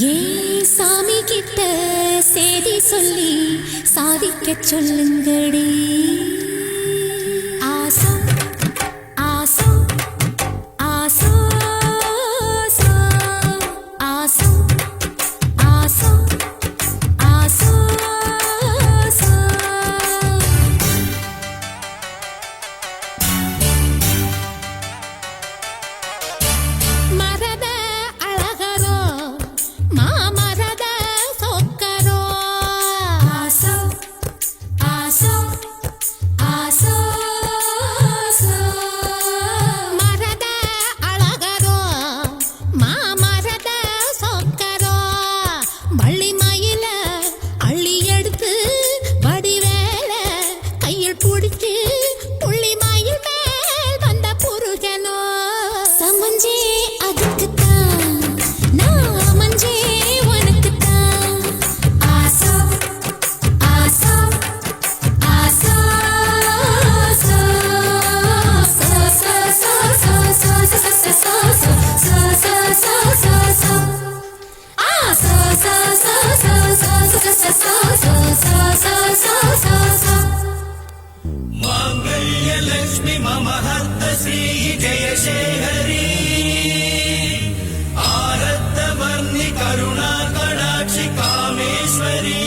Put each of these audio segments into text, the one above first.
ஏன் சாமி கிட்ட சேதி சொல்லி சாதிக்க சொல்லுங்கடி. ஆசோ ஆசோ ஆசோ ஆசோ ஆசோ ஆசோ மரத அழகரோ மாமரத சொக்கரோ. ஆசோ ஆசோ ஆசோ மரத அழகரோ மாமரத சொக்கரோ. வள்ளி மயில அள்ளி எடுத்து வடிவேல கையில் பிடிச்சு புள்ளி மயில் மேல் வந்த புருகனோ. சமஞ்சே அதுக்குத்தான் நான் அமைஞ்சே உனக்குத்தான். ஆசோ ஆசோ ஆசோ मांगल्यलक्ष्मी मम हर्तसी जयशेखरी आरत्तवर्णि करुणा कटाक्षि कामेश्वरी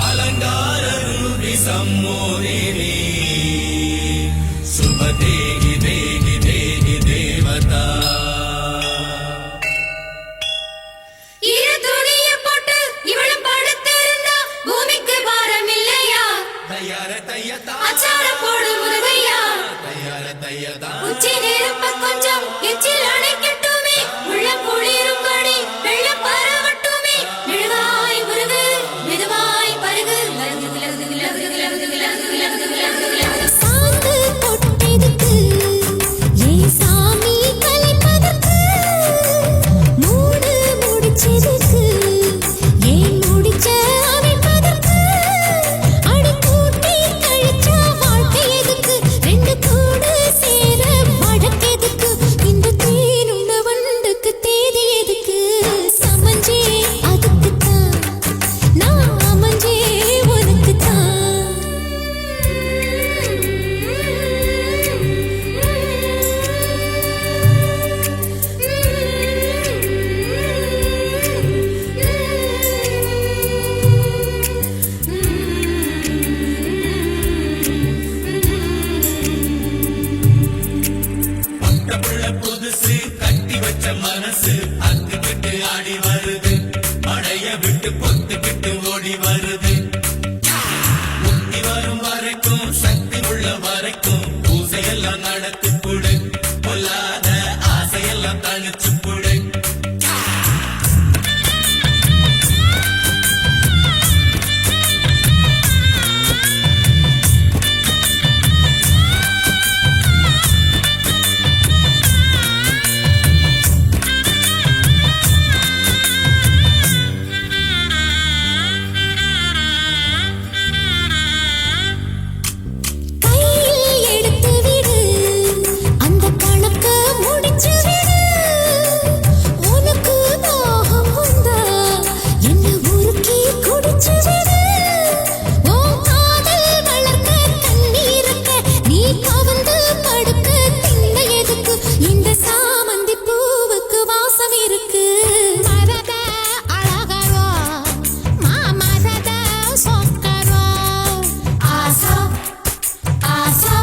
अलङ्काररूपि सम्मोहिनी शुभदेहि देहि देहि देवता. அச்சாரம் போடு முருகையா தயார தையதா உச்சி நெருப்ப கொஞ்சம் எச்சில் அணைக்கட்டுமே. உள்ளம் குளிரும்படி வெள்ளம் பரவட்டுமே. மெழுகாய் முருகு மெதுவாய் பருகு சாந்து தொட்டெடுத்து ஏன் சாமி கலைப்பதற்கு. மூடு முடிச்சதுக்கு ஏன் முடிச்ச அமைப்பதற்கு. அடிக்கூட்டி கழிச்சா வாழ்க்கை எதுக்கு. ரெண்டு கூடு சேர வழக்கெதுக்கு. இந்த தேனுண்ட வண்டுக்கு தேதி எதுக்கு. சமஞ்சே அதுக்குத்தான் நான் அமைஞ்சே உனக்குத்தான். புள்ள புதுசு கட்டி வச்ச மனசு அத்துக்கிட்டு ஆடி வருது. மழைய விட்டு பொத்துக்கிட்டு ஓடி வருது. முத்தி வரும் வரைக்கும் சக்தி உள்ள வரைக்கும் பூசையெல்லாம் நடத்து கொடு. பொல்லாத ஆசையெல்லாம் தணிச்சு கொடு. கையில் எடுத்து விடு அந்த கணக்க முடிச்சு விடு. உனக்கு தாகம் வந்தா என்ன உருக்கி குடிச்சு விடு. உன் காதல் வளர்க்க தண்ணீருக்க நீ கவர்ந்து படுக்க திண்ண எதுக்கு. இந்த சாமந்தி பூவுக்கு வாசம் இருக்கு. மரத அழகரோ மாமரத சொக்கரோ. ஆசோ ஆசோ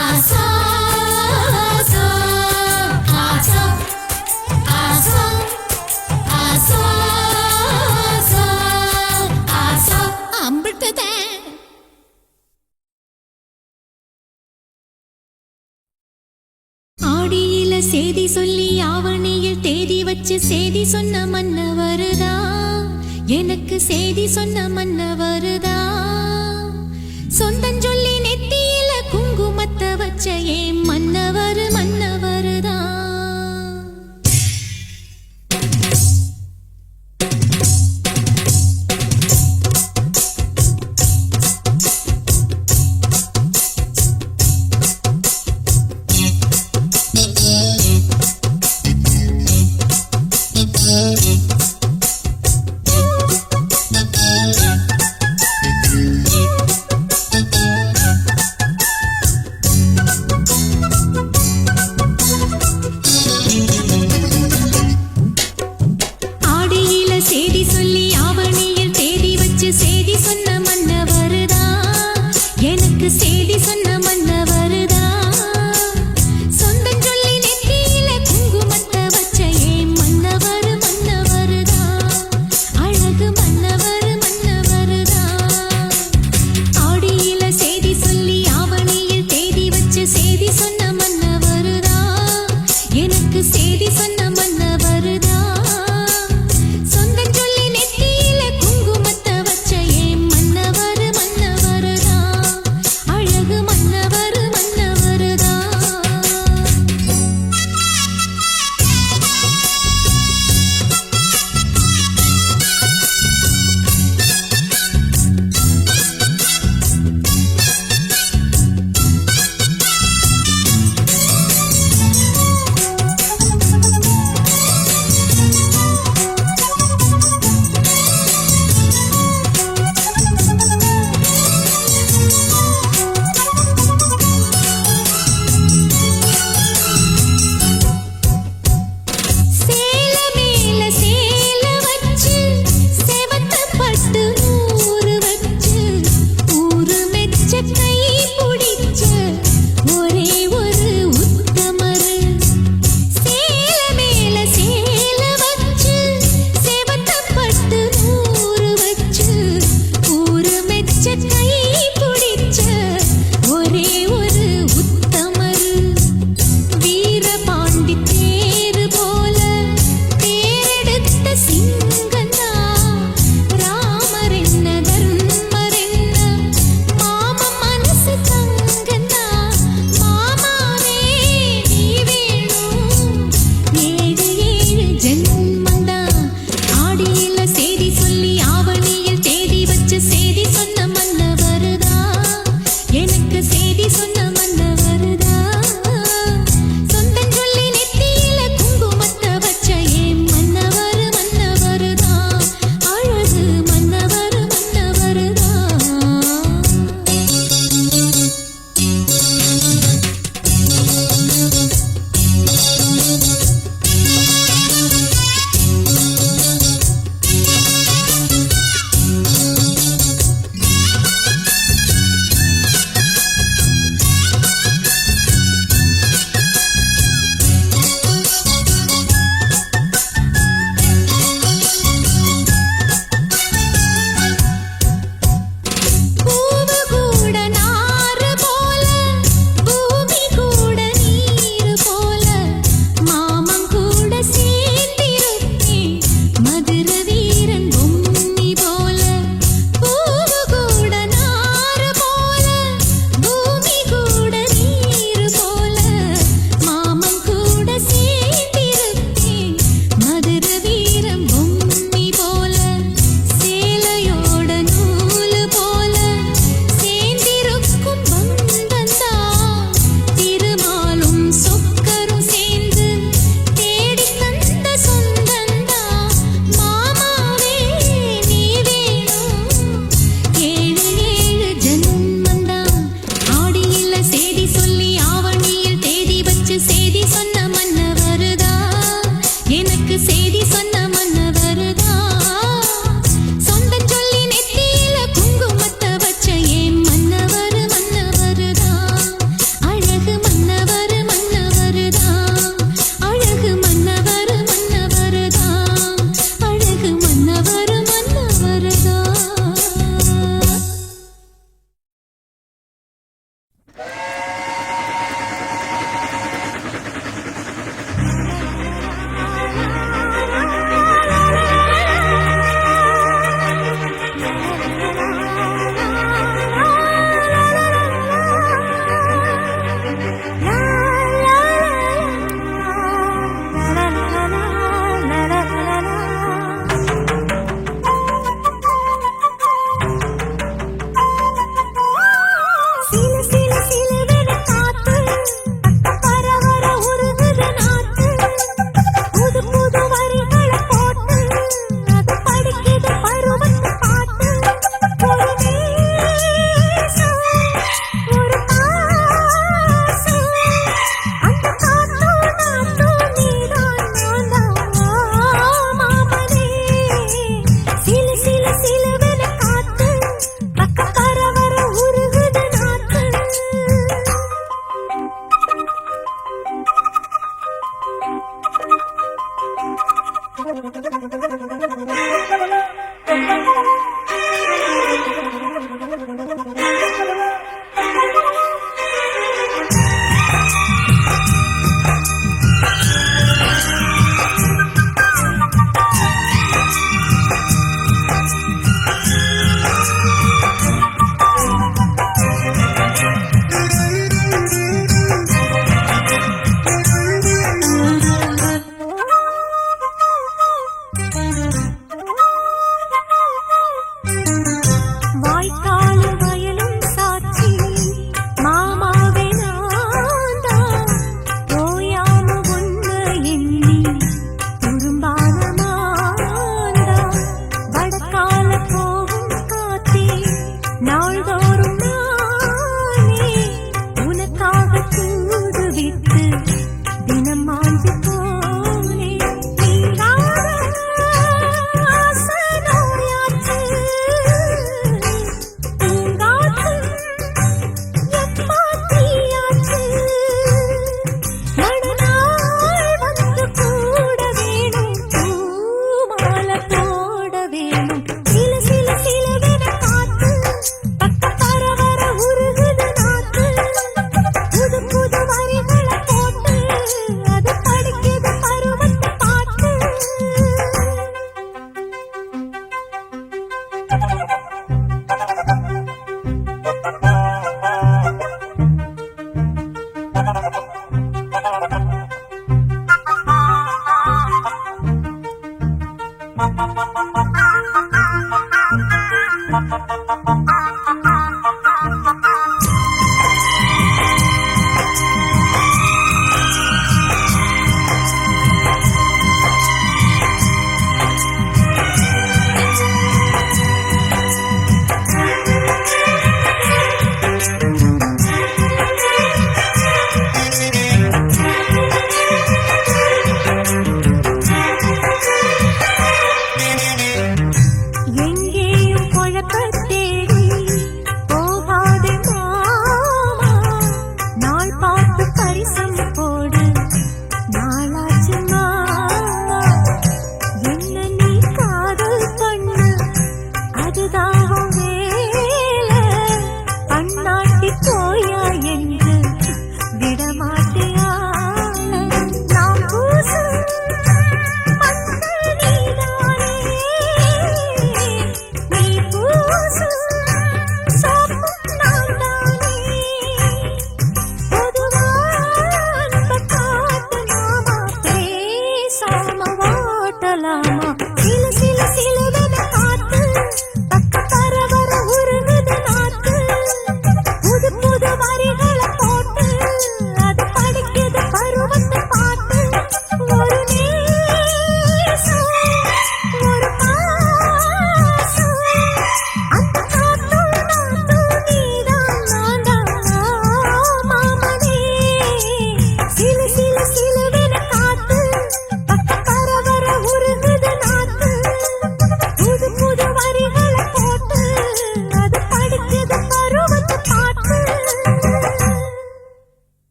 ஆசோ ஆசோ ஆசோ ஆசோ ஆசோ அம்பிட்டதே. ஆடியில சேதி சொல்லி ஆவணியில் தேதி வச்சு சேதி சொன்ன மன்ன வருதா. எனக்கு சேதி சொன்ன மன்ன வருதா. சொந்தஞ்சொல்லி நெத்தியில குங்குமத்தை வச்ச ஏன் மன்னவர் மன்னவருதா. எனக்கு செய்தி சொன்ன மன்னவருதா சொந்தம் சொல்லி நெத்தியில குங்குமத்தை வச்ச ஏன் மன்னவரு மன்னவருதா அழகு மன்னவரு மன்னவருதா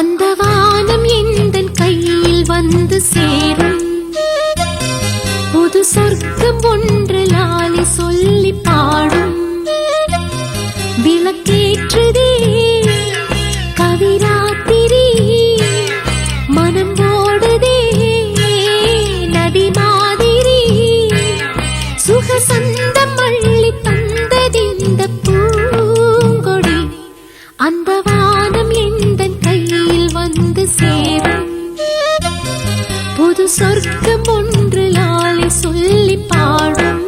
அந்த வானம் எந்தன் கையில் வந்து சேரும். புது சொர்க்கம் ஒன்று லாலி சொல்லி பாடும். விளக்கேற்றுதே கவிராத்திரி, மனம் ஓடுதே நதி மாதிரி. சுகசந்தம் அள்ளி தந்ததிந்த பூங்கொடி. அந்த வானம் எந்தன் கையில் வந்து சேரும். புது சொர்க்கம் ஒன்று லாலி சொல்லி பாடும்.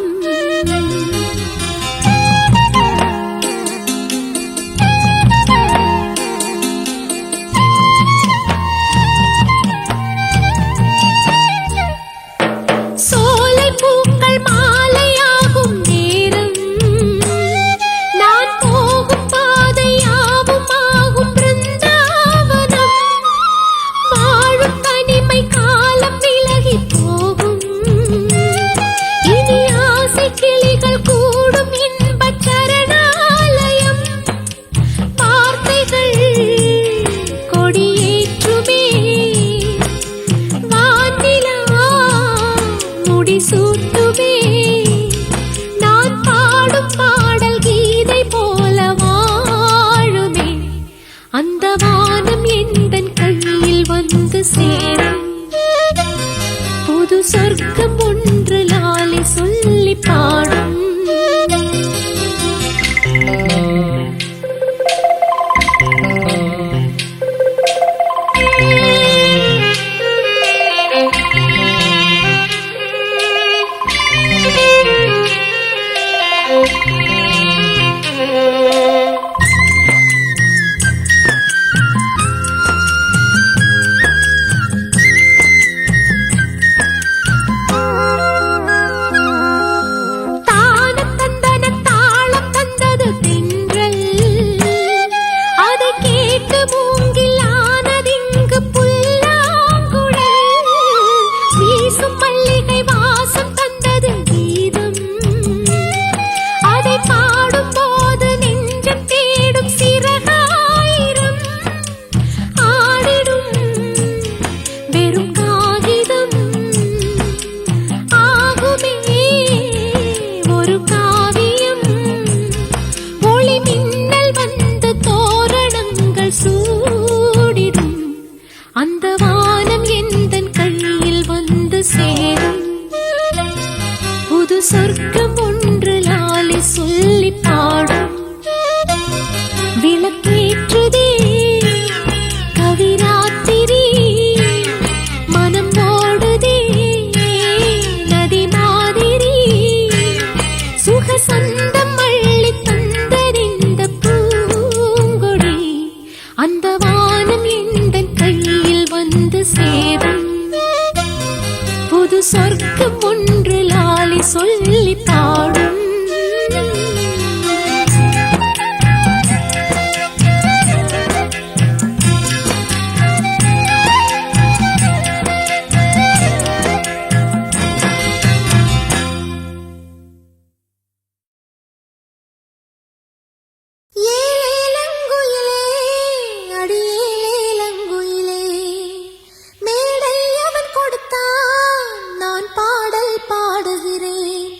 சோலை பூக்கள் மாலையாகும் நேரம், நான் போகும் பாதையாவும் ஆகும் பிருந்தாவனம். வாழும் தனிமை காலம் விலகி போகும். இனி ஆசை கிளிகள் கூடும் இன்பச் சரணாலயம். வார்த்தைகள் கொடியேற்றுமே, வானிலா முடிசூட்டுமே. நான் பாடும் பாடல் கீதை போல வாழுமே. அந்த வானம் எந்தன் கையில் வந்து சேரும். புது சொர்க்கம் ஒன்று லாலி சொல்லி பாடும். தானம் தந்தன தாளம் தந்தது தென்றல். அதை கேட்டு மூங்கில் ஆனதிங்கு புல்லாங்குழல். வீசும் மல்லிகை வாசம் தந்தது கீதம். அதை பாடும் போது நெஞ்சம் தேடும் சிறகாயிரம். ஆடிடும் வெறும் காகிதம் ஆகுமே ஒரு காவியம். ஒளி மின்னல் வந்து தோரணங்கள் சூடிடும். அந்த வானம் எந்தன் கையில் வந்து சேரும். புது சொர்க்கம் ஒன்று லாலி சொல்லி பாடும். விளக்கேற்றுதே கவிராத்திரி, மனம் ஓடுதே நதி மாதிரி. சுகசந்தம் அள்ளி தந்தறிந்த பூங்கொடி. அந்த வானம் எந்தன் கையில் வந்து சேரும். புது சொர்க்கம் ஒன்று லாலி சொல்லி பாடும். ஏலங்குயிலே அடியேலங்குயிலே, மேடை அவன் கொடுத்தான், நான் பாடல் பாடுகிறேன்.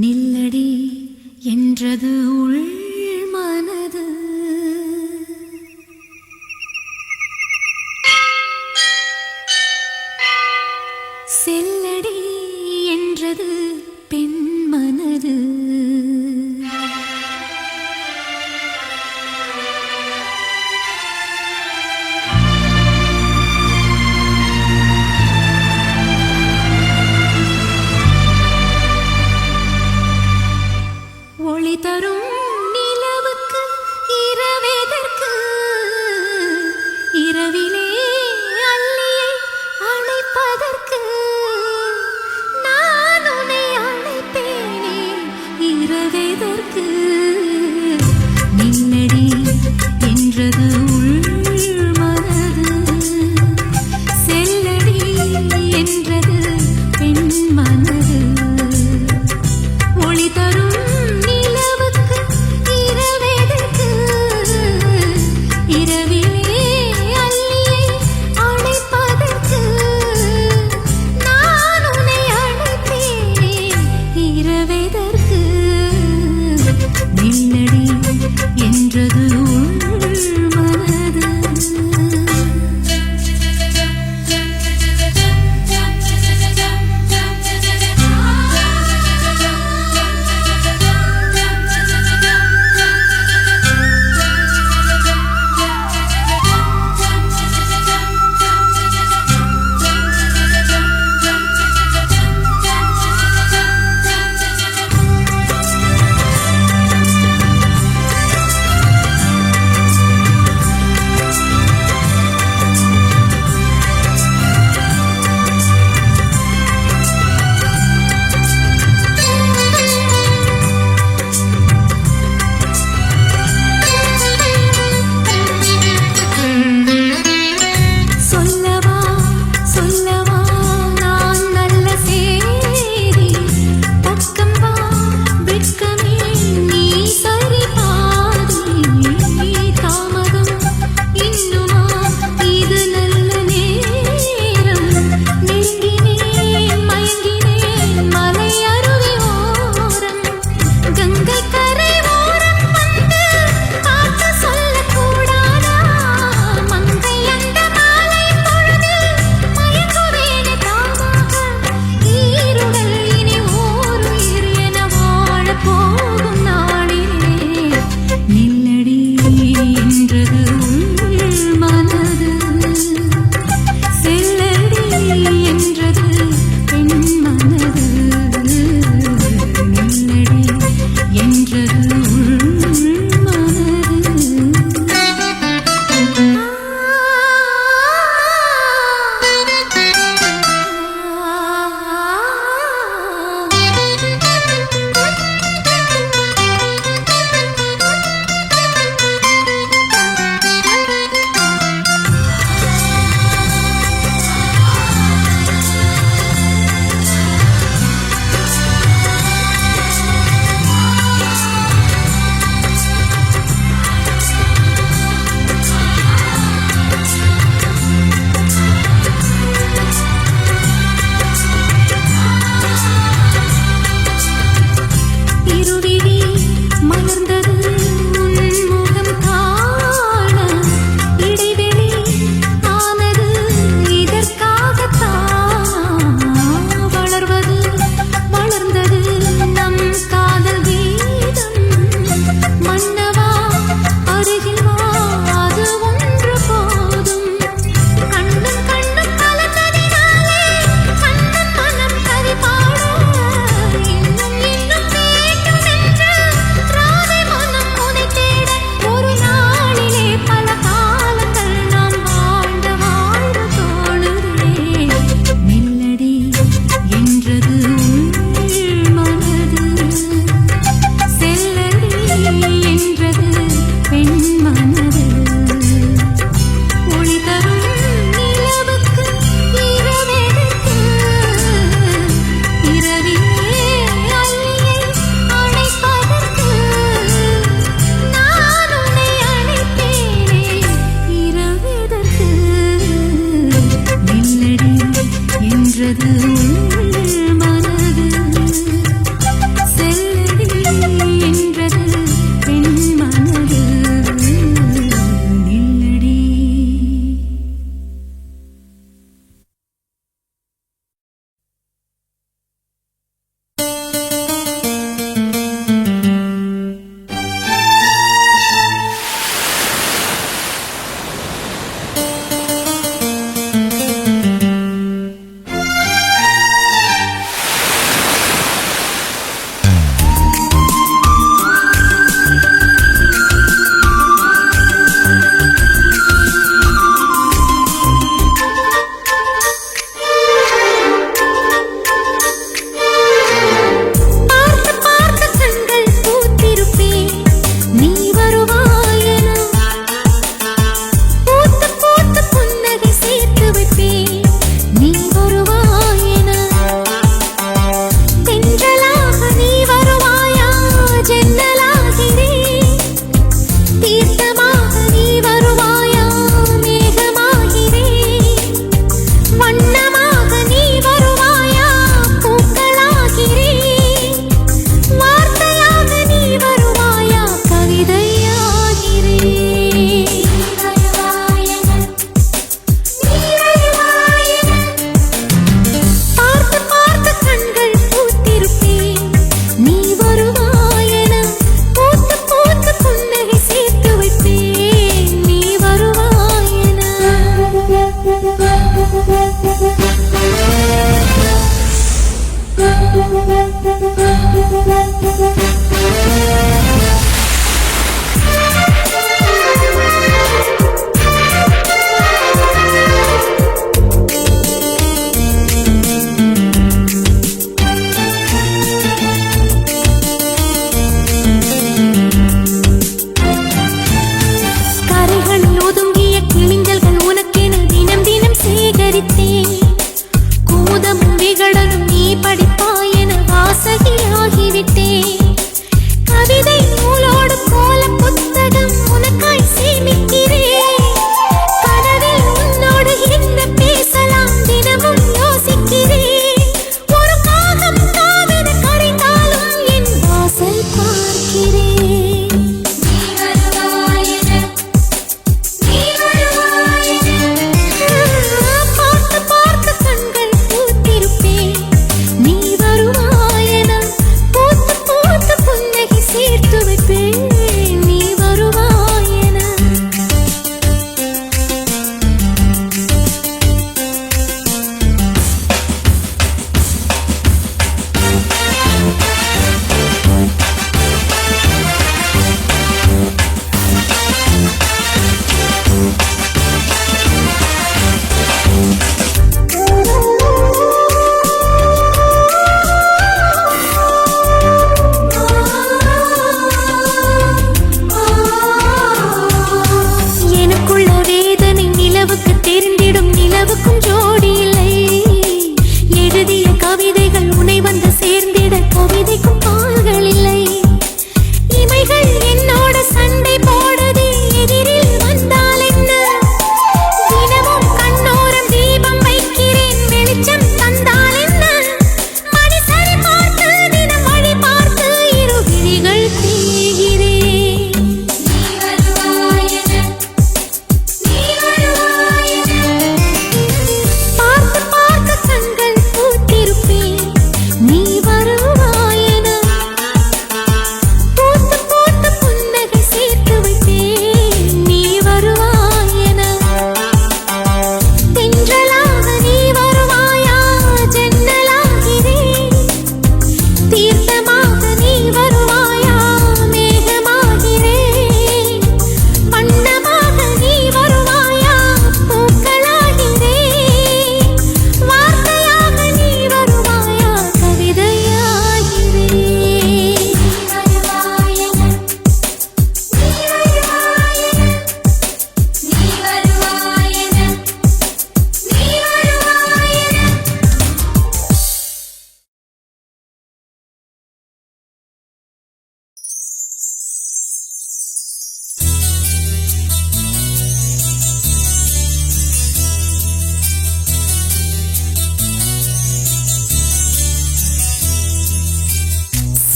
நில்லடி என்றது உள் மனது. செல்லடி என்றது பெண் மனது. ஒளி தரும் நிலவுக்கு இரவெதற்கு, இரவிலே அள்ளியை அணைப்பதற்கு நான் உன்னை அழைப்பேன்.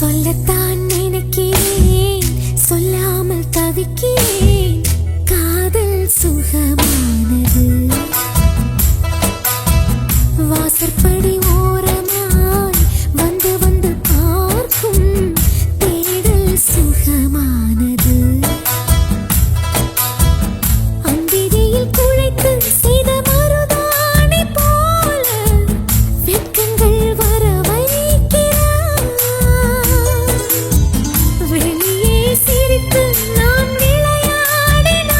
சொல்லத்தான் நினைக்கிறேன், சொல்லாமல் தவிக்கிறேன். காதல் சுகமானது. வாசற்படி ஓரமாய் வந்து வந்து பார்க்கும் தேடல் சுகமானது. அந்திரியில் குழைத்து செய்த மருதாணி போல வெட்கங்கள் வர வைக்கிறாய். வெளியே சிரித்து நாம் விளையாடினாலும்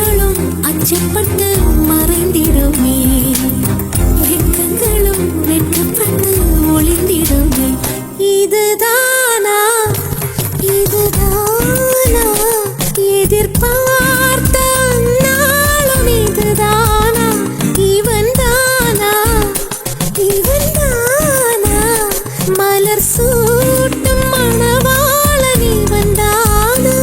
நாளும் அச்சப்பட்டு மறைந்திடுமே வெட்கங்களும் வெட்கப்பட்டு ஒளிந்திடுமே இதுதானா எதிர்பார்த்த நாளும் இதுதானா இவன் தானா மலர் சூட்டும் மணவாளன் இவன் தானா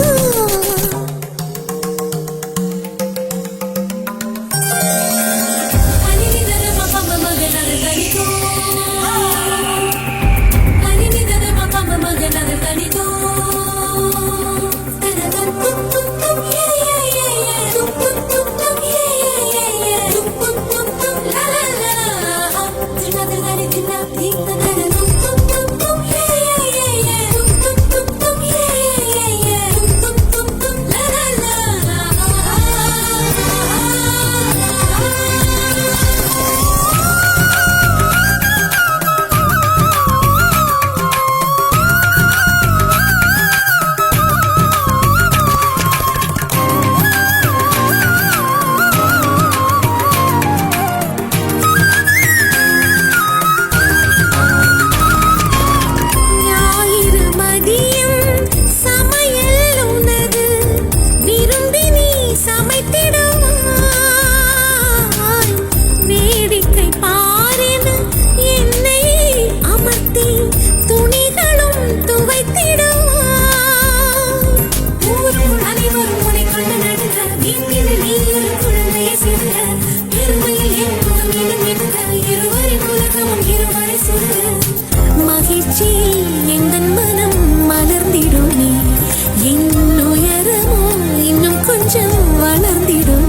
மகிழ்ச்சியில் எந்தன் மனம் மலர்ந்திடுமே என் உயரமோ இன்னும் கொஞ்சம் வளர்ந்திடும்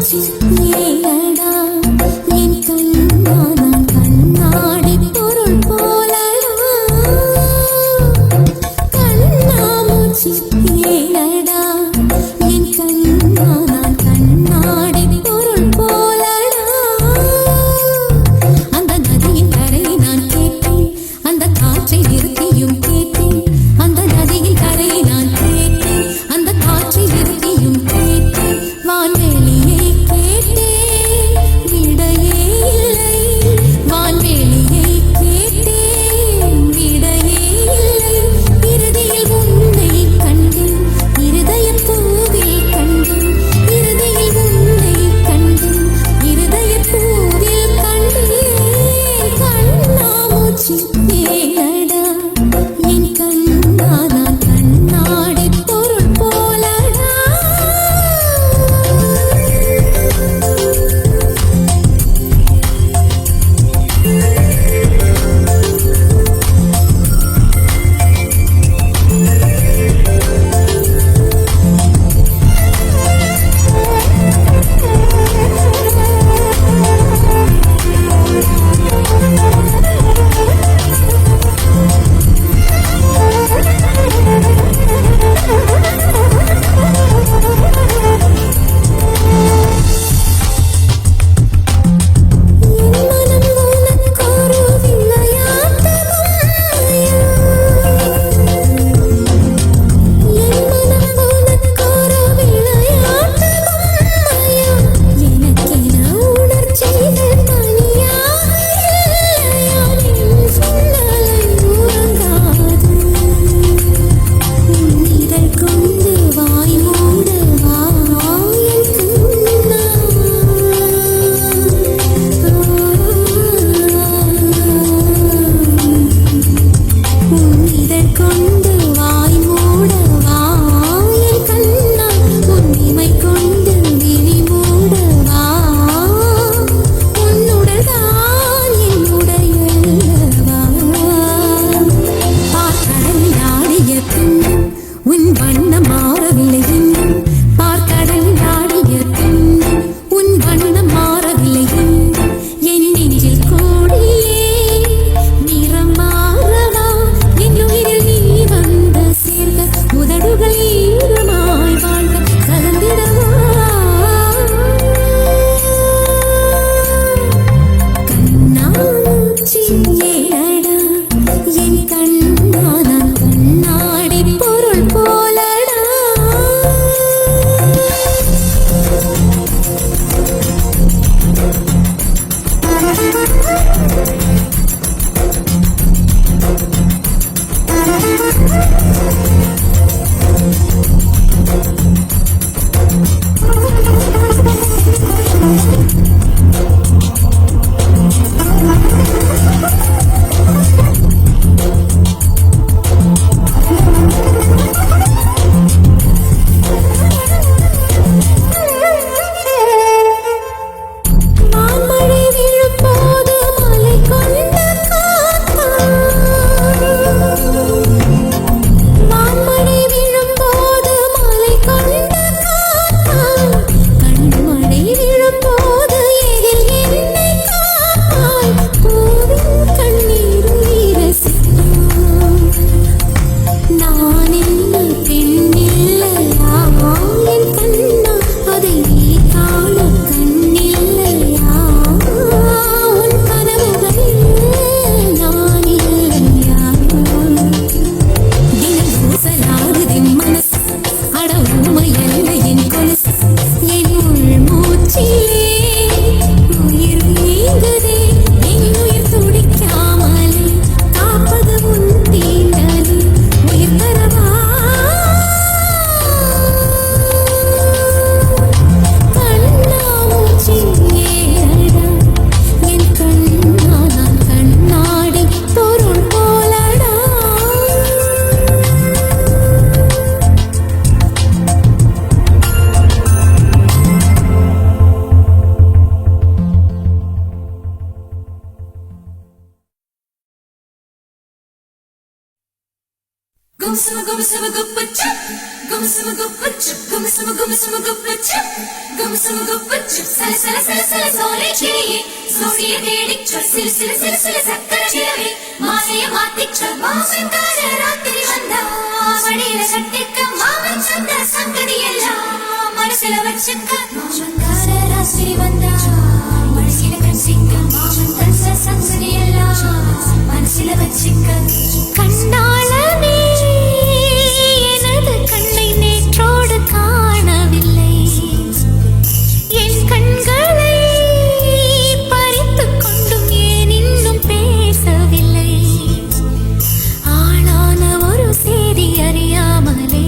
கண்ணாமூச்சி ஏலடா என் கண்ணா நான் கண்ணாடி பொருள் போலடா கண்ணாமூச்சி ஏலடா என் கண்ணா நான் கண்ணாடி பொருள் போலடா அந்த நதியின் கரையை நான் கேட்டேன் அந்த காற்றை நிறுத்தியும் கேட்டேன் அந்த நதியின் கரையை நான் கேட்டேன் அந்த காற்றை நிறுத்தியும் கேட்டேன் வான்வெளியை கேட்டேன் മനസ്സില വച്ചിക്ക രാത്രി വന്നാ മനസ്സില കൺസിക്ക മാമൻ തൻസ സംസരിയല്ല മനസ്സില வச்சிக்க கண்ணாளனே எனது கண்ணை நேற்றோடு காணவில்லை என் கண்களை பறித்துக் கொண்டும் ஏன் இன்னும் பேசவில்லை ஆளான ஒரு செய்தி அறியாமலே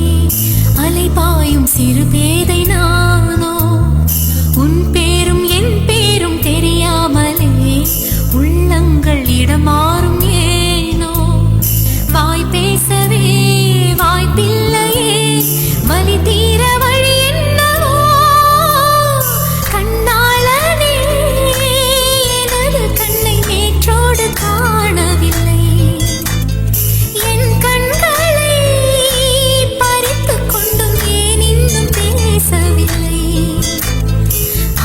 அலைபாயும் சிறு பேதை நானோ உன் பேரும் என் பேரும் தெரியாமலே உள்ளங்கள் இடமாறும் ஏனோ வாய் பேசவே வாய்ப்பில்லையே வலி தீர வழி என்னவோ கண்ணாளனே எனது கண்ணை நேற்றோடு காணவில்லை என் கண்களை பறித்துக் கொண்டும் ஏன் இன்னும் பேசவில்லை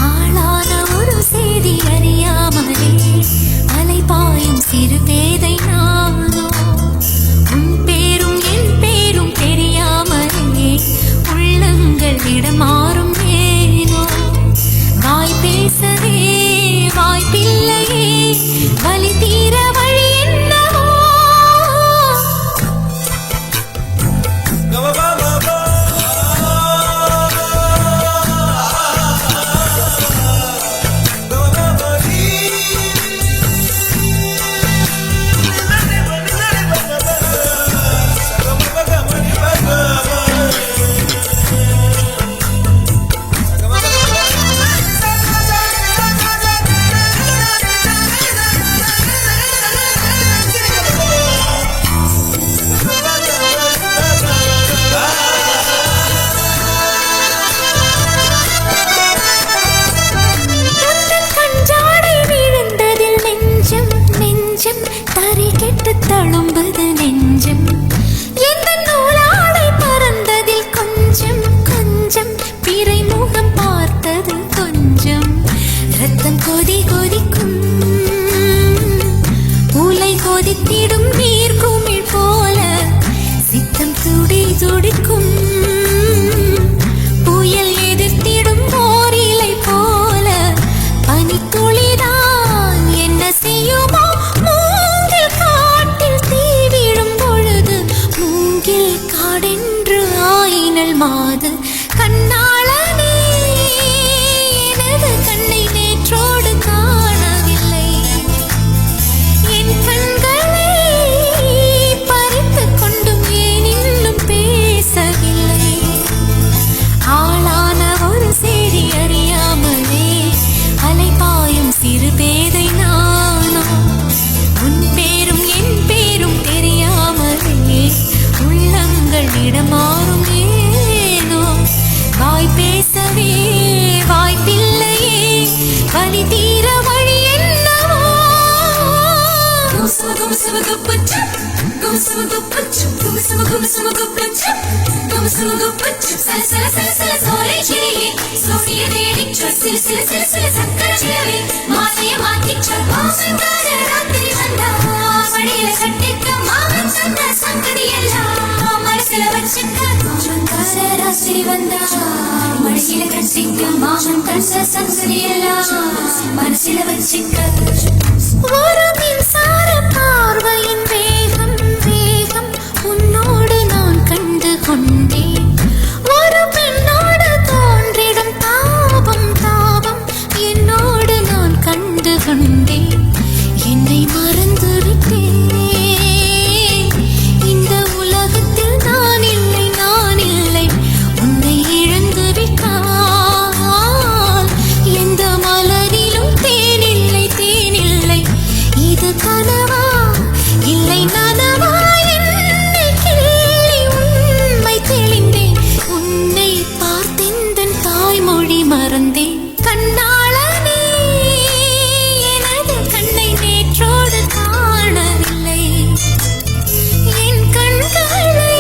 ஆளான ஒரு செய்தி அறியாமலே அலைபாயும் சிறு பேதை நானோ உன் பேரும் என் பேரும் தெரியாமலே உள்ளங்கள் இடமாறும் ஏனோ வாய் பேசவே வாய்ப்பில்லையே வலி தீர வழி என்னவோ தரை கெட்டு தழும்புது நெஞ்சம் எந்த நூலாடை பறந்ததில் கொஞ்சம் கொஞ்சம் பிறை முகம் பார்த்தது கொஞ்சம் ரத்தம் கொதி கொதிக்கும் உலை கொதித்திடும் நீர் குமிழ் போல சித்தம் துடி துடிக்கும் புயல் எதிர்த்திடும் ஓரிலை போல பனித்துளிதான் என்ன செய்யுமோ காடென்று ஆயினல் மாது கண்ணாளனே எனது கண்ணை நேற்றோடு காணவில்லை என் கண்களை பறித்துக் கொண்டும் ஏன் இன்னும் பேசவில்லை ஆளான ஒரு செய்தி அறியாமலே அலைபாயும் சிறு பேதை நானோ உன் பேரும் என் பேரும் தெரியாமலே உள்ளங்கள் இடமாறும் ஏனோ வாய் பேசவே வாய்ப்பில்லையே வலி தீர வழி என்னவோ ராத்திரி வந்தா மனசில கன்சிக்க மாமன் தன்ச சம்சரியல்ல மனசில வச்சிக்க ஒரு மின்சார பார்வையின் வேகம் வேகம் உன்னோடு நான் கண்டு கொண்டேன் ஒரு பெண்ணோடு தோன்றிடும் தாபம் தாபம் என்னோடு நான் கண்டு கொண்டேன் என்னை மறந்து விட்டேன் இந்த உலகத்தில் நான் இல்லை உன்னை இழந்து விட்டால் எந்த மலரிலும் தேனில்லை இது கனவா இல்லை நனவா என்னை கிள்ளி உண்மை தெளிந்தேன் உன்னை பார்த்தெந்தன் தாய்மொழி மறந்தேன் கண்ணாளனே எனது கண்ணை நேற்றோடு காணவில்லை என் கண்களை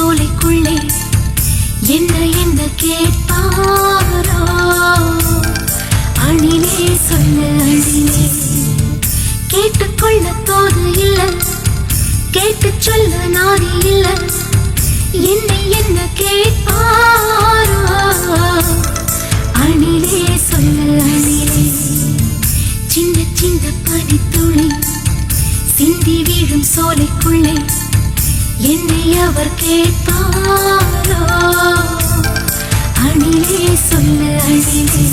சோலைக்குள்ளே என்ன என்ன கேட்பாரோ அணிலே சொல்லு அணிலே கேட்டுக்கொள்ள தோது இல்ல கேட்டு சொல்ல நாதி இல்ல என்னை என்ன கேட்பாரோ அணிலே சொல்லு அணிலே சின்ன சின்ன பனித்துளி சிந்தி வீழும் சோலைக்குள்ளே என்னை அவர் கேட்பாரோ அணிலே சொல்லு அணிலே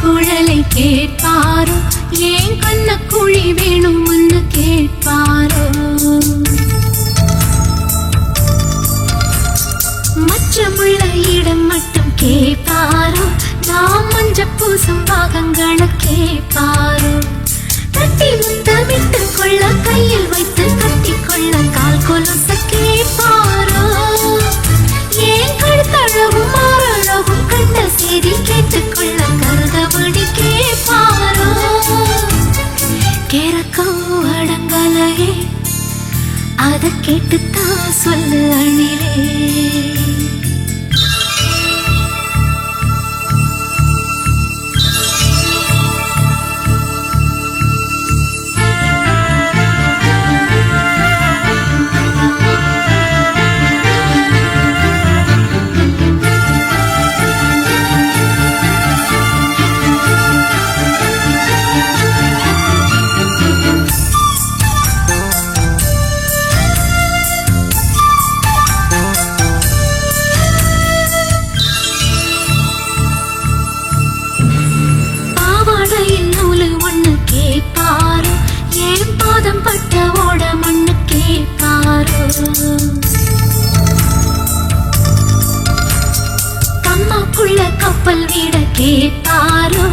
குழலை கேட்பாரோ ஏன் கண்ண குழி வேணும்னு கேட்பாரோ மற்றமுள்ள இடம் மட்டும் கேட்பாரோ நாம் மஞ்ச பூசும் பாகங்களை கேட்பாரோ தட்டி முத்தமிட்டு கொள்ள கையில் வைத்து கட்டிக்கொள்ள கால் கொலுச கேட்பாரோ ஏன் கழுத்தழகும் மாறழகும் கண்ட செய்தி கேட்டுக்கொள்ள கருதபடி கேட்பாரோ கேரக்கோ அடங்கலையே அதை கேட்டுத்தான் சொல்லு அணிலே கம்மாக்குள்ள கப்பல் வீட கேட்பாரோ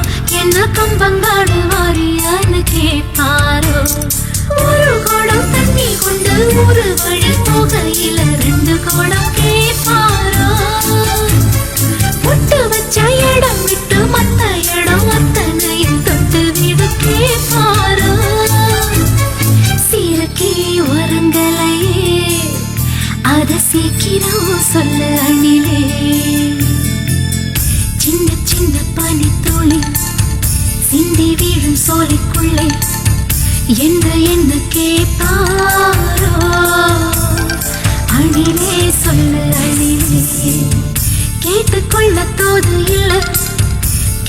என்ன கம்பங்காடு வாரியான்னு கேட்பாரோ ஒரு குடம் தண்ணி கொண்டு ஒரு வழி போகையில 2 குடம் கேட்பாரோ பொட்டு வச்ச இடம் விட்டு மத்த இடம் அத்தனையும் தொட்டு விட கேட்பாரோ சீரக்கே வரங்கலையே அத சீக்கிரம் சொல்லு அணிலே சின்ன சின்ன பனித்துளி சிந்தி வீழும் சோலைக்குள்ளே என்ன என்ன கேட்பாரோ அணிலே சொல்லு அணிலே கேட்டுக்கொள்ள தோது இல்ல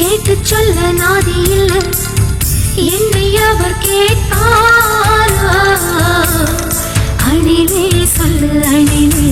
கேட்டு சொல்ல நாதி இல்ல என்னை அவர் கேட்பாரோ அணிலே சொல்லு அணிலே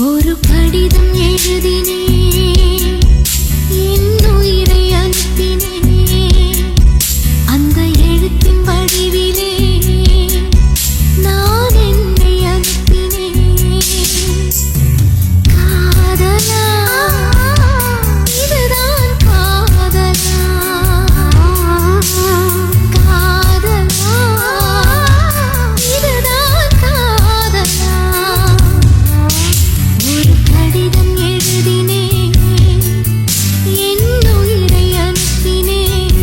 ஒரு கடிதம் எழுதினேன் என் உயிரை அனுப்பினேன் அந்த எழுத்தின் வடிவிலே நான் என்னை அனுப்பினேன் காதலா இதுதான் காதலா காதலா இதுதான் காதலா ஒரு கடிதம் எழுதினேன் என் உயிரை அனுப்பினேன்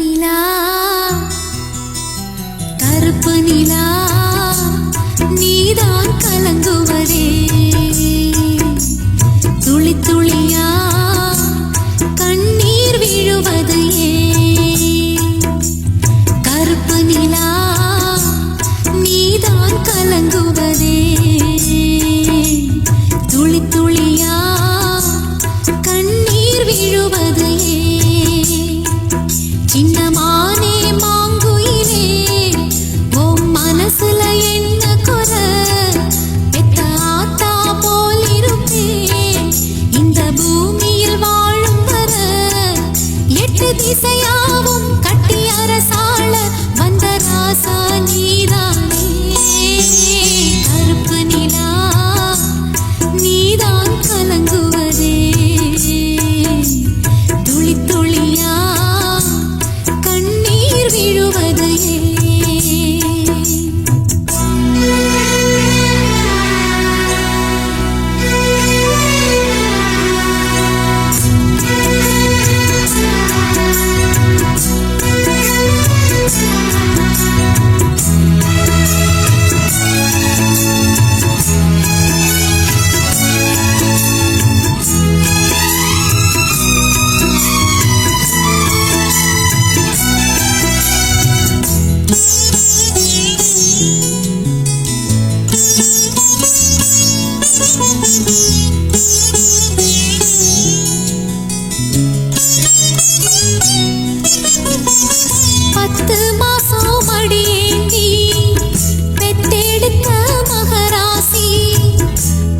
நிலா கருப்பு நிலா நீதான் கலங்குவதே துளி துளியா கண்ணீர் விழுவது ஏன் கருப்பு நிலா நீதான் கலங்குவதே துளி துளியா கண்ணீர் விழுவது ஏன் சின்னமானே மாங்குயிலே உன் மனசுல என்ன குறை பெத்த ஆத்தா போல் இருப்பேன் இந்த பூமியில் வாழும் வர எட்டு திசையாவும் கட்டி அரசாள வந்த ராசா நீதானே கருப்பு நிலா நீதான் கலங்குவதே துளி துளியா கண்ணீர் விழுவது பத்து மாசம் மடியேந்தி பெத்தெடுத்த மகராசி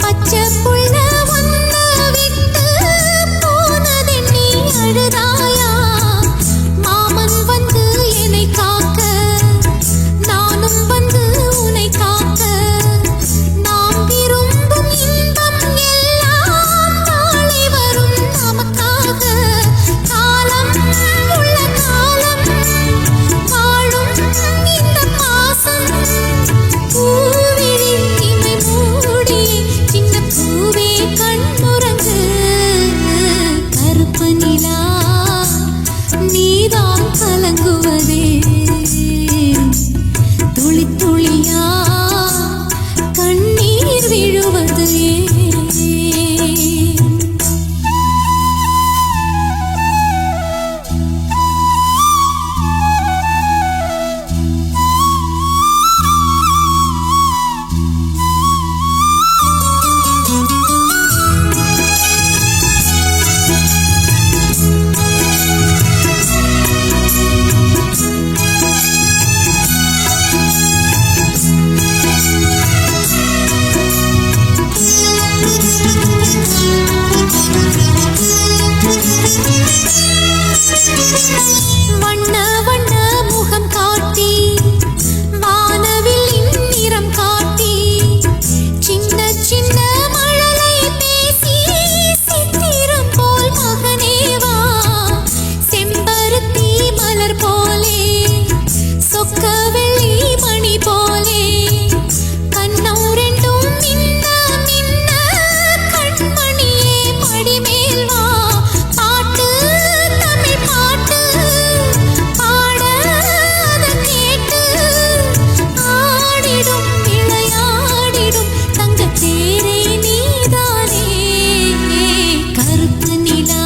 பச்சை புள்ள ஒன்ன விட்டு போனதென்னி அழுதாயா மாமன் வந்து என்னை காக்க நானும் வந்து உன்னை காக்க நாம் விரும்பும் இன்பம் எல்லாம் நாளை வரும் நமக்காக காலம் உள்ள காலம் வாழும் இந்த பாசம் பூவிழி இமை மூடி சின்ன பூவே கண்முறங்கு கருப்பு நிலா நீதான் கலங்குவதே துளி துளியா கண்ணீர் விழுவது வண்ண வண்ண முகம் காட்டி வானவில்லின் நிறம் காட்டி சின்ன சின்ன மழலை பேசி சித்திரம் போல் மகனேவா செம்பருத்தி மலர் போலே சொக்க வெள்ளி மணி போலே கண்ணம் ரெண்டும் மின்ன மின்ன கண்மணியே படிமேல் வா பாட்டு தமிழ் பாட்டு பாட அதை கேட்டு ஆடிடும் விளையாடிடும் தங்கத்தேரே நீதானே கருப்பு நிலா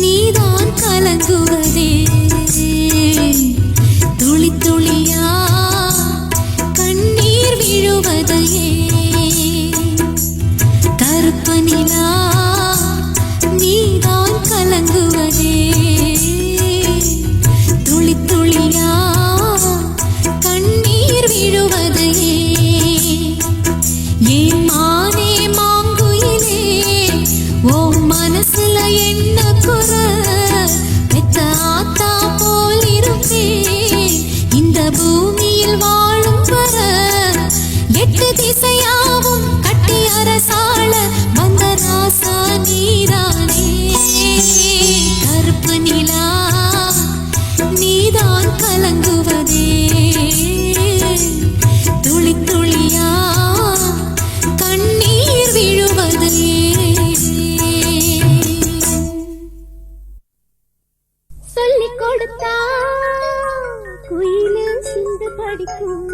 நீதான் கலங்குவதே துளி துளியா கண்ணீர் விழுவது கருப்பு நிலா நீதான் கலங்குவதே துளி துளியா கண்ணீர் விழுவது ஏன் மானே மாங்குயிலே ஓ மனசுல என்ன குறை பெத்த ஆத்தா போல் இருப்பேன் இந்த பூமியில் வாழும் வர எட்டு திசையாவும் கட்டி அரசாள வந்த ராசா நீதானே கருப்பு நிலா நீதான் கலங்குவதே துளி துளியா கண்ணீர் விழுவது சொல்லிக்கொடு கொடுத்தா குயிலு சிந்து படிக்கும்.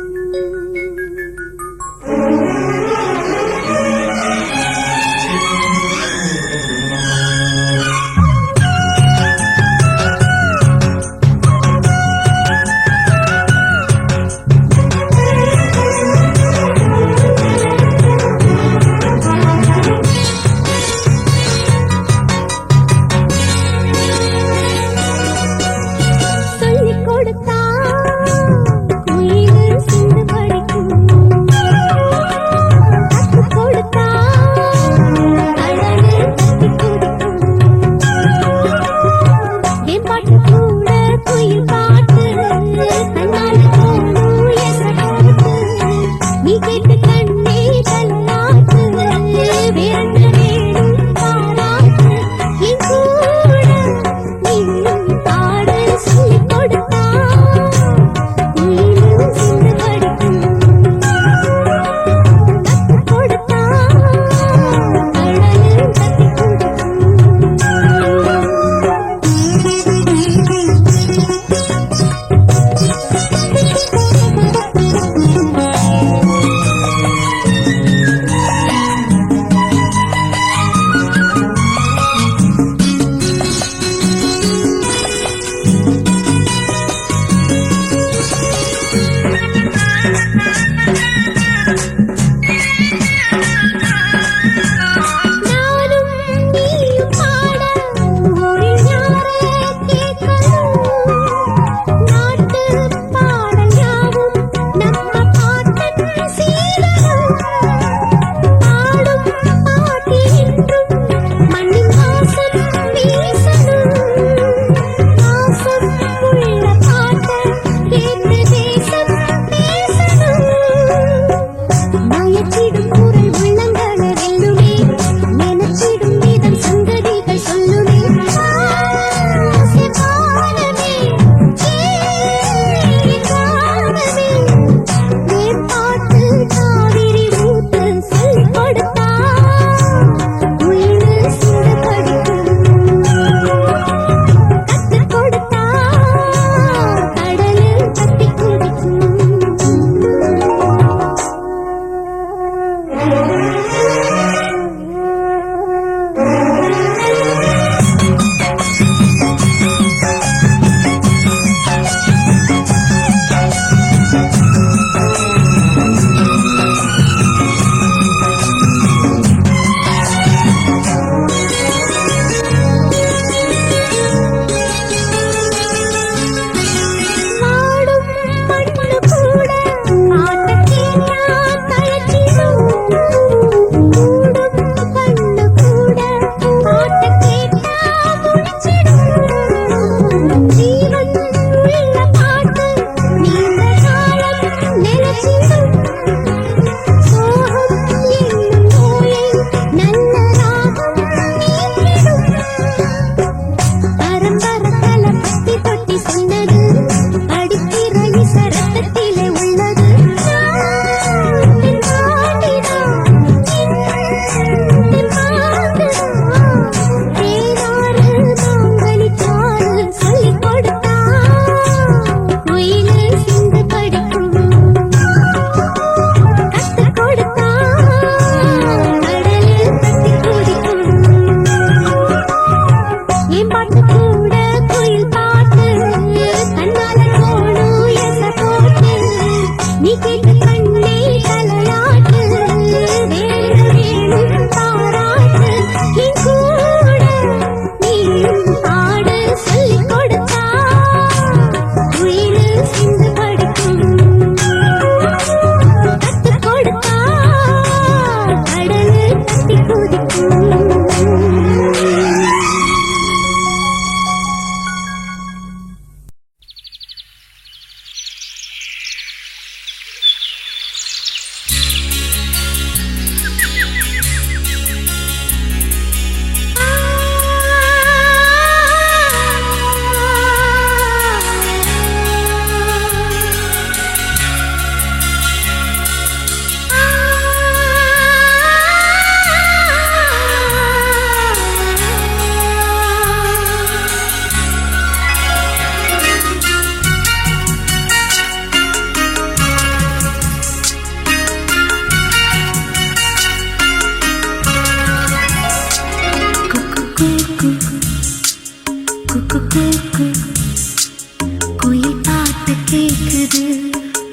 சேர்க்குது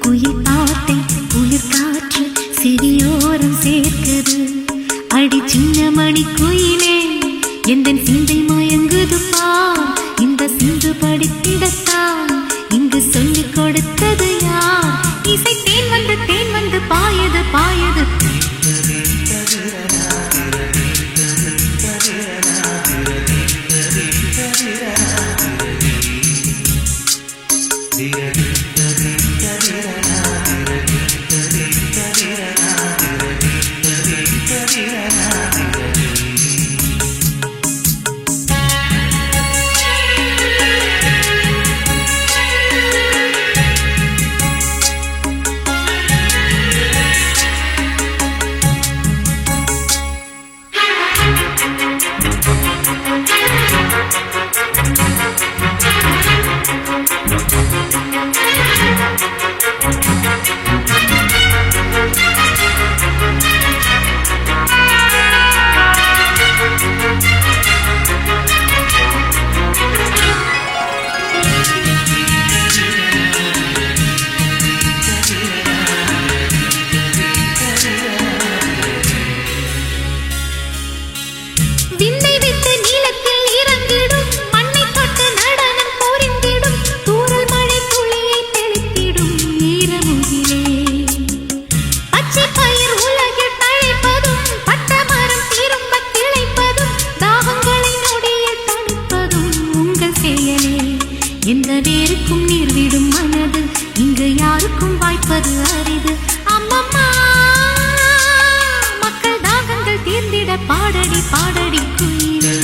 குயில் பாட்டை குளிர் காற்று செவியோரம் சேர்க்குது அடி சின்ன மணி குயிலே எந்தன் சிந்தை மயங்குது பார் இந்த சிந்து படித்திடத்தான் இங்கு சொல்லிக் கொடுத்தது யார் இசை தேன் வந்து பாயது பாயது எந்த நேருக்கும் நீர் விடும் மனது இங்கு யாருக்கும் வாய்ப்பது அரிது அம்மம்மா மக்கள் தாகங்கள் தீர்ந்திட பாடடி பாடடி குயிலே